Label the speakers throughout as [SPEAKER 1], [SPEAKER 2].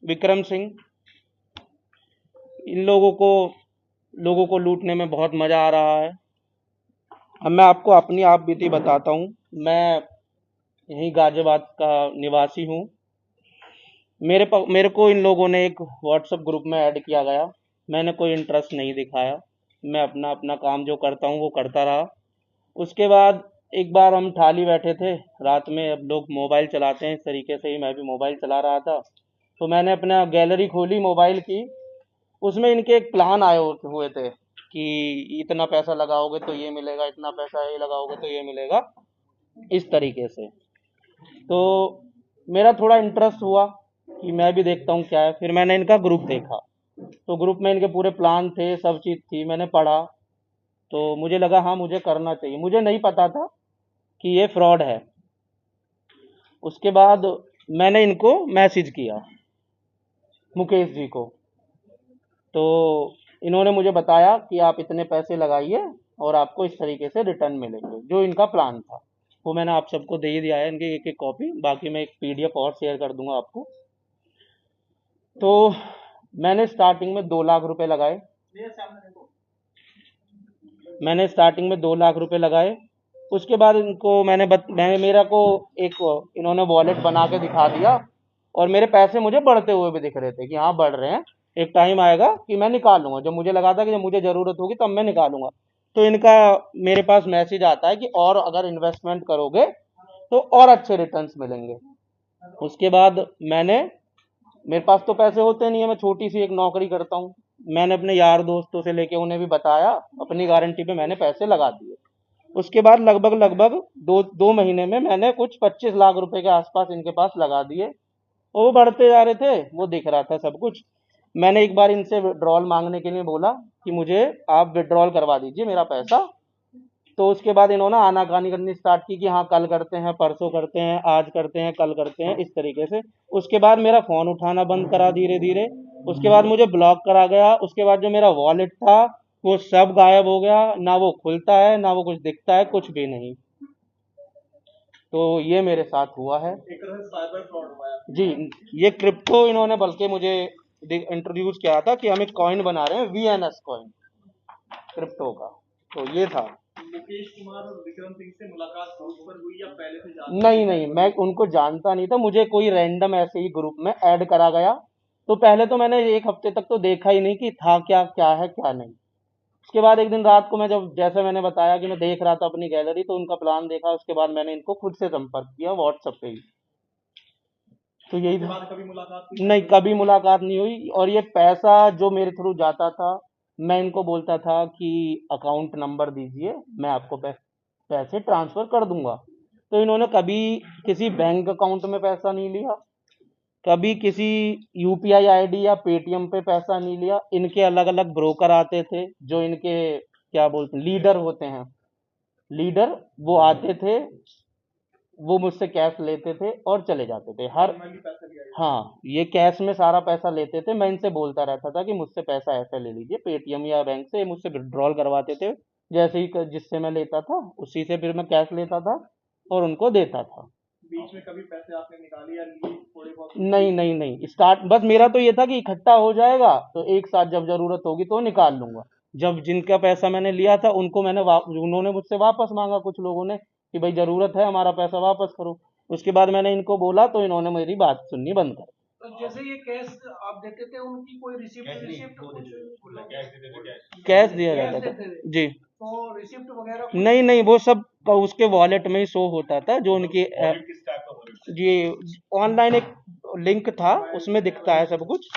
[SPEAKER 1] विक्रम सिंह। इन लोगों को लूटने में बहुत मज़ा आ रहा है। अब मैं आपको अपनी आप बीती बताता हूँ। मैं यहीं गाजियाबाद का निवासी हूँ। मेरे को इन लोगों ने एक व्हाट्सएप ग्रुप में ऐड किया गया। मैंने कोई इंटरेस्ट नहीं दिखाया। मैं अपना अपना काम जो करता हूँ वो करता रहा। उसके बाद एक बार हम ठाली बैठे थे रात में। अब लोग मोबाइल चलाते हैं, इस तरीके से ही मैं भी मोबाइल चला रहा था। तो मैंने अपना गैलरी खोली मोबाइल की। उसमें इनके एक प्लान आए हुए थे कि इतना पैसा लगाओगे तो ये मिलेगा, इतना पैसा ये लगाओगे तो ये मिलेगा, इस तरीके से। तो मेरा थोड़ा इंटरेस्ट हुआ कि मैं भी देखता हूँ क्या है। फिर मैंने इनका ग्रुप देखा। तो ग्रुप में इनके पूरे प्लान थे, सब चीज़ थी। मैंने पढ़ा तो मुझे लगा हाँ मुझे करना चाहिए। मुझे नहीं पता था कि ये फ्रॉड है। उसके बाद मैंने इनको मैसेज किया, मुकेश जी को। तो इन्होंने मुझे बताया कि आप इतने पैसे लगाइए और आपको इस तरीके से रिटर्न मिलेंगे। जो इनका प्लान था वो मैंने आप सबको दे ही दिया है, इनकी एक एक कॉपी। बाकी मैं एक पीडीएफ और शेयर कर दूंगा आपको। तो मैंने स्टार्टिंग में 2 लाख रुपए लगाए। उसके बाद इनको मैंने मेरा को एक इन्होंने वॉलेट बना के दिखा दिया। और मेरे पैसे मुझे बढ़ते हुए भी दिख रहे थे कि हाँ बढ़ रहे हैं। एक टाइम आएगा कि मैं निकाल लूंगा। जब मुझे लगा था कि जब मुझे ज़रूरत होगी तब मैं निकालूंगा। तो इनका मेरे पास मैसेज आता है कि और अगर इन्वेस्टमेंट करोगे तो और अच्छे रिटर्न्स मिलेंगे। उसके बाद मेरे पास तो पैसे होते नहीं है। मैं छोटी सी एक नौकरी करता हूँ। मैंने अपने यार दोस्तों से लेके उन्हें भी बताया, अपनी गारंटी पे मैंने पैसे लगा दिए। उसके बाद लगभग लगभग दो दो महीने में मैंने कुछ 25 लाख रुपए के आसपास इनके पास लगा दिए। और वो बढ़ते जा रहे थे, वो दिख रहा था सब कुछ। मैंने एक बार इनसे विड्रॉल मांगने के लिए बोला कि मुझे आप विड्रॉल करवा दीजिए मेरा पैसा। तो उसके बाद इन्होंने आनाकानी करनी स्टार्ट की कि हाँ कल करते हैं, परसों करते हैं, आज करते हैं, कल करते हैं, इस तरीके से। उसके बाद मेरा फ़ोन उठाना बंद करा धीरे धीरे। उसके बाद मुझे ब्लॉक करा गया। उसके बाद जो मेरा वॉलेट था वो सब गायब हो गया। ना वो खुलता है, ना वो कुछ दिखता है, कुछ भी नहीं। तो ये मेरे साथ हुआ है। एक तरह से साइबर फ्रॉड हुआ है जी। ये क्रिप्टो इन्होंने बल्कि मुझे इंट्रोड्यूस किया था कि हम एक कॉइन बना रहे हैं, वीएनएस कॉइन क्रिप्टो का। तो ये था। मुकेश कुमार और विक्रम सिंह से मुलाकात ग्रुप पर हुई या पहले से जानते? नहीं नहीं, मैं उनको जानता नहीं था। मुझे कोई रैंडम ऐसे ही ग्रुप में ऐड करा गया। तो पहले तो मैंने एक हफ्ते तक तो देखा ही नहीं कि था क्या, क्या है क्या नहीं। उसके बाद एक दिन रात को मैं जब, जैसे मैंने बताया कि मैं देख रहा था अपनी गैलरी, तो उनका प्लान देखा। उसके बाद मैंने इनको खुद से संपर्क किया व्हाट्सएप पे ही। तो यही था। कभी मुलाकात नहीं, कभी मुलाकात नहीं हुई। और ये पैसा जो मेरे थ्रू जाता था, मैं इनको बोलता था कि अकाउंट नंबर दीजिए, मैं आपको पैसे ट्रांसफर कर दूंगा। तो इन्होंने कभी किसी बैंक अकाउंट में पैसा नहीं लिया, कभी किसी यूपीआई आईडी या पेटीएम पे पैसा नहीं लिया। इनके अलग अलग ब्रोकर आते थे, जो इनके क्या बोलते हैं, लीडर होते हैं, लीडर। वो आते थे, वो मुझसे कैश लेते थे और चले जाते थे। हाँ, ये कैश में सारा पैसा लेते थे। मैं इनसे बोलता रहता था कि मुझसे पैसा ऐसे ले लीजिए, पेटीएम या बैंक से। मुझसे विड्रॉल करवाते थे। जैसे ही जिससे मैं लेता था उसी से फिर मैं कैश लेता था और उनको देता था। बीच में कभी पैसे आपने निकाले या लिए थोड़े बहुत? नहीं नहीं नहीं, स्टार्ट बस मेरा तो ये था कि इकट्ठा हो जाएगा तो एक साथ जब जरूरत होगी तो निकाल लूंगा। जब जिनका पैसा मैंने लिया था उनको उन्होंने मुझसे वापस मांगा, कुछ लोगों ने, कि भाई जरूरत है, हमारा पैसा वापस करो। उसके बाद मैंने इनको बोला तो इन्होंने मेरी बात सुननी बंद कर।
[SPEAKER 2] तो जैसे ये कैश आप देते थे, उनकी कोई रिसिप्ट रिसिप्ट
[SPEAKER 1] कैश दिया जाता था जी।
[SPEAKER 2] तो रिसिप्ट वगैरह
[SPEAKER 1] नहीं नहीं, वो सब उसके वॉलेट में ही शो होता था। जो उनकी जी, ऑनलाइन एक लिंक था, उसमें दिखता है सब कुछ।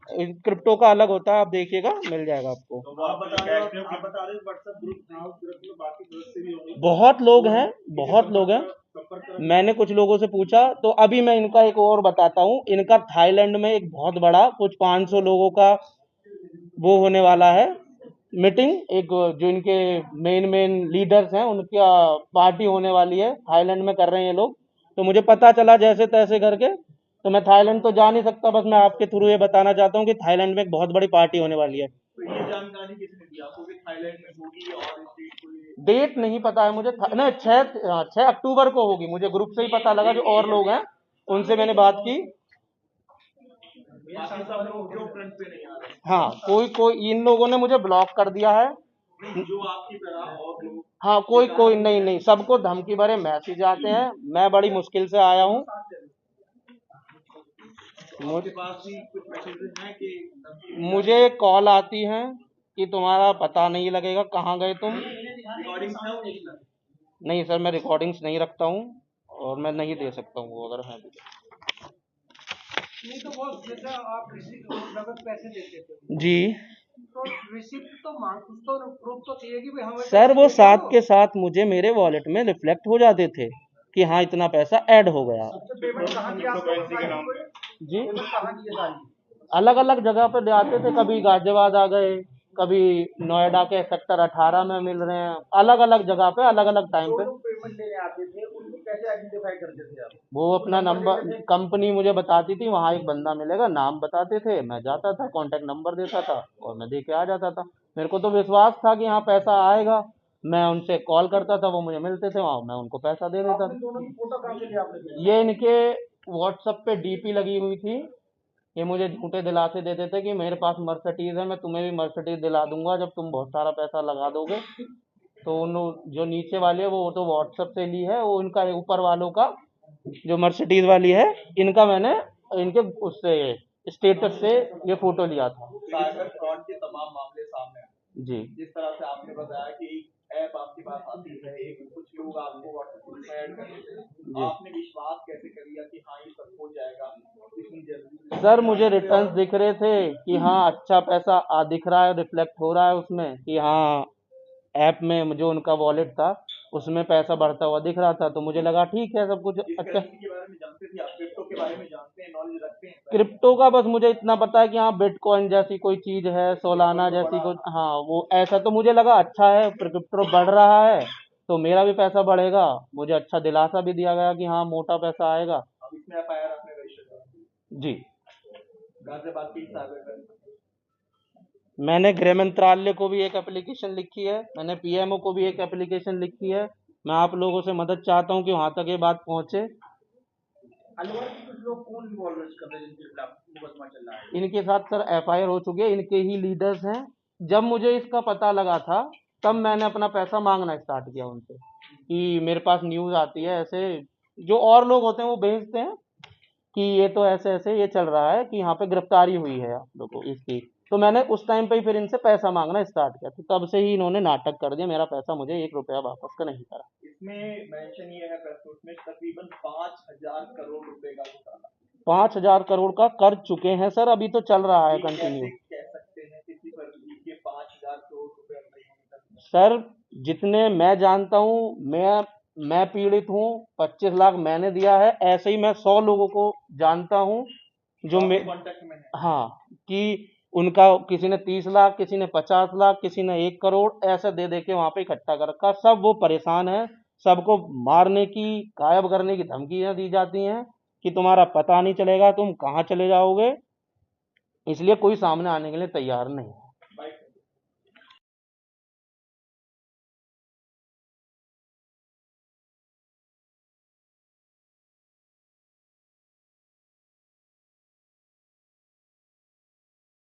[SPEAKER 1] क्रिप्टो का अलग होता है, आप देखिएगा मिल जाएगा आपको।
[SPEAKER 2] तो आप बता रहे हैं व्हाट्सएप ग्रुप में बाकी दोस्त से भी होंगे?
[SPEAKER 1] बहुत लोग हैं, बहुत लोग हैं। मैंने कुछ लोगों से पूछा। तो अभी मैं इनका एक और बताता हूँ। इनका थाईलैंड में एक बहुत बड़ा, कुछ 500 लोगों का वो होने वाला है मीटिंग। एक जो इनके मेन मेन लीडर्स हैं उनका पार्टी होने वाली है, थाईलैंड में कर रहे हैं ये लोग। तो मुझे पता चला जैसे तैसे करके। तो मैं थाईलैंड तो जा नहीं सकता, बस मैं आपके थ्रू ये बताना चाहता हूँ कि थाईलैंड में एक बहुत बड़ी पार्टी होने वाली है।
[SPEAKER 2] तो ये जानकारी किसने दी आपको कि थाईलैंड में होगी? और
[SPEAKER 1] डेट नहीं पता है मुझे। ना 6 अक्टूबर को होगी। मुझे ग्रुप से ही पता लगा। जो और लोग हैं उनसे मैंने बात की।
[SPEAKER 2] बाकी सब लोग जो फ्रंट पे नहीं आ रहे।
[SPEAKER 1] हाँ, कोई कोई इन लोगों ने मुझे ब्लॉक कर दिया है।
[SPEAKER 2] नहीं, जो आपकी तरह और लोग
[SPEAKER 1] हाँ, कोई कोई नहीं नहीं, सबको धमकी भरे मैसेज आते हैं। मैं बड़ी मुश्किल से आया हूँ।
[SPEAKER 2] आपके पास भी कुछ मैसेजेस हैं कि
[SPEAKER 1] मुझे कॉल आती है कि तुम्हारा पता नहीं लगेगा, कहाँ गए तुम।
[SPEAKER 2] रिकॉर्डिंग्स है उनकी?
[SPEAKER 1] नहीं सर, मैं रिकॉर्डिंग्स नहीं रखता हूँ और मैं नहीं दे सकता हूँ वो, अगर है तो।
[SPEAKER 3] नहीं तो वो जैसे आप रिसिप्ट नगद पैसे देते थे
[SPEAKER 1] जी
[SPEAKER 3] तो रिसिप्ट तो मांग कुछ तो प्रूफ तो चाहिए कि भाई हमें
[SPEAKER 1] सर, वो साथ के साथ मुझे मेरे वॉलेट में रिफ्लेक्ट हो जाते थे कि हाँ इतना पैसा ऐड हो गया।
[SPEAKER 3] पेमेंट कहाँ किया आपको?
[SPEAKER 1] जी,
[SPEAKER 3] पेमेंट कहाँ किए सारी?
[SPEAKER 1] अलग अलग जगह पे आते थे, कभी गाजियाबाद आ गए, कभी नोएडा के सेक्टर 18 में मिल रहे हैं, अलग अलग जगह पे अलग अलग टाइम पे।
[SPEAKER 3] पेमेंट लेने आते थे उनको कैसे आइडेंटिफाई करते थे आप?
[SPEAKER 1] वो अपना नंबर, कंपनी मुझे बताती थी, वहाँ एक बंदा मिलेगा, नाम बताते थे, मैं जाता था, कॉन्टेक्ट नंबर देता था और मैं दे के आ जाता था। मेरे को तो विश्वास था कि हाँ पैसा आएगा, मैं उनसे कॉल करता था, वो मुझे मिलते थे वहाँ, मैं उनको पैसा दे देता था।
[SPEAKER 3] दोनों की फोटो कहाँ से लिया आपने?
[SPEAKER 1] ये इनके व्हाट्सएप पे डीपी लगी हुई थी। ये मुझे झूठे दिलासे देते थे कि मेरे पास मर्सिडीज है, मैं तुम्हें भी मर्सिडीज दिला दूंगा जब तुम बहुत सारा पैसा लगा दोगे। तो उन जो नीचे वाले है वो तो व्हाट्सएप से ली है, वो उनका ऊपर वालों का जो मर्सिडीज वाली है, इनका मैंने इनके उससे स्टेटस से ये फोटो लिया था।
[SPEAKER 2] साइबर फ्रॉड के तमाम मामले सामने आए।
[SPEAKER 1] जी
[SPEAKER 2] जिस तरह से आपने बताया कि ऐप आपके पास आती है, एक कुछ लोग आपको व्हाट्सएप ग्रुप में ऐड कर देते हैं, आपने विश्वास कैसे कर लिया कि हाँ ये सब हो जाएगा इतनी जल्दी?
[SPEAKER 1] सर, मुझे रिटर्न्स दिख रहे थे कि हाँ अच्छा पैसा दिख रहा है, रिफ्लेक्ट हो रहा है उसमें कि हाँ ऐप में जो उनका वॉलेट था उसमें पैसा बढ़ता हुआ दिख रहा था, तो मुझे लगा ठीक है सब कुछ
[SPEAKER 2] इस
[SPEAKER 1] अच्छा।
[SPEAKER 2] करेंसी के बारे में जानते थे आप? क्रिप्टो के बारे में जानते हैं, नॉलेज रखते हैं?
[SPEAKER 1] क्रिप्टो का बस मुझे इतना पता है कि हाँ बिटकॉइन जैसी कोई चीज है, सोलाना जैसी कोई, हाँ वो ऐसा, तो मुझे लगा अच्छा है, क्रिप्टो बढ़ रहा है तो मेरा भी पैसा बढ़ेगा। मुझे अच्छा दिलासा भी दिया गया कि हाँ मोटा पैसा आएगा।
[SPEAKER 2] अब इसमें एफआईआर आपने रजिस्टर कर दी
[SPEAKER 1] जी,
[SPEAKER 2] गाजियाबाद की साइबर क्राइम?
[SPEAKER 1] मैंने गृह मंत्रालय को भी एक एप्लीकेशन लिखी है, मैंने पीएमओ को भी एक एप्लीकेशन लिखी है। मैं आप लोगों से मदद चाहता हूँ कि वहां तक ये बात पहुंचे।
[SPEAKER 3] अलवर के कुछ लोग कौन इन्वॉल्व कर रहे हैं जिनके खिलाफ मुकदमा चल रहा है?
[SPEAKER 1] इनके साथ सर एफआईआर हो चुकी है, इनके ही लीडर्स हैं। जब मुझे इसका पता लगा था तब मैंने अपना पैसा मांगना स्टार्ट किया उनसे कि मेरे पास न्यूज़ आती है ऐसे, जो और लोग होते हैं वो भेजते हैं कि ये तो ऐसे ऐसे ये चल रहा है कि यहाँ पे गिरफ्तारी हुई है आप लोगों को इसकी। तो मैंने उस टाइम पे ही फिर इनसे पैसा मांगना स्टार्ट किया, तो तब से ही इन्होंने नाटक कर दिया, मेरा पैसा मुझे 1 रुपया वापस का नहीं करा।
[SPEAKER 2] इसमें मेंशन ये है प्रेस नोट में तकरीबन 5,000 करोड़ रुपए का घोटाला।
[SPEAKER 1] 5,000 करोड़ का कर चुके हैं सर, अभी तो चल रहा है
[SPEAKER 2] ये
[SPEAKER 1] कंटिन्यू।
[SPEAKER 2] कैसे कह सकते हैं किसी पर भी कि 5,000 करोड़ रुपए नहीं होने तक?
[SPEAKER 1] सर, जितने मैं जानता हूँ, मैं पीड़ित हूँ, 25 लाख मैंने दिया है, ऐसे ही मैं 100 लोगों को जानता हूँ जो
[SPEAKER 2] कांटेक्ट में है।
[SPEAKER 1] हाँ, कि उनका किसी ने 30 लाख, किसी ने 50 लाख, किसी ने 1 करोड़ ऐसे दे दे के वहां पे इकट्ठा कर रखा। सब वो परेशान है, सबको मारने की, गायब करने की धमकियां दी जाती हैं कि तुम्हारा पता नहीं चलेगा, तुम कहाँ चले जाओगे, इसलिए कोई सामने आने के लिए तैयार नहीं।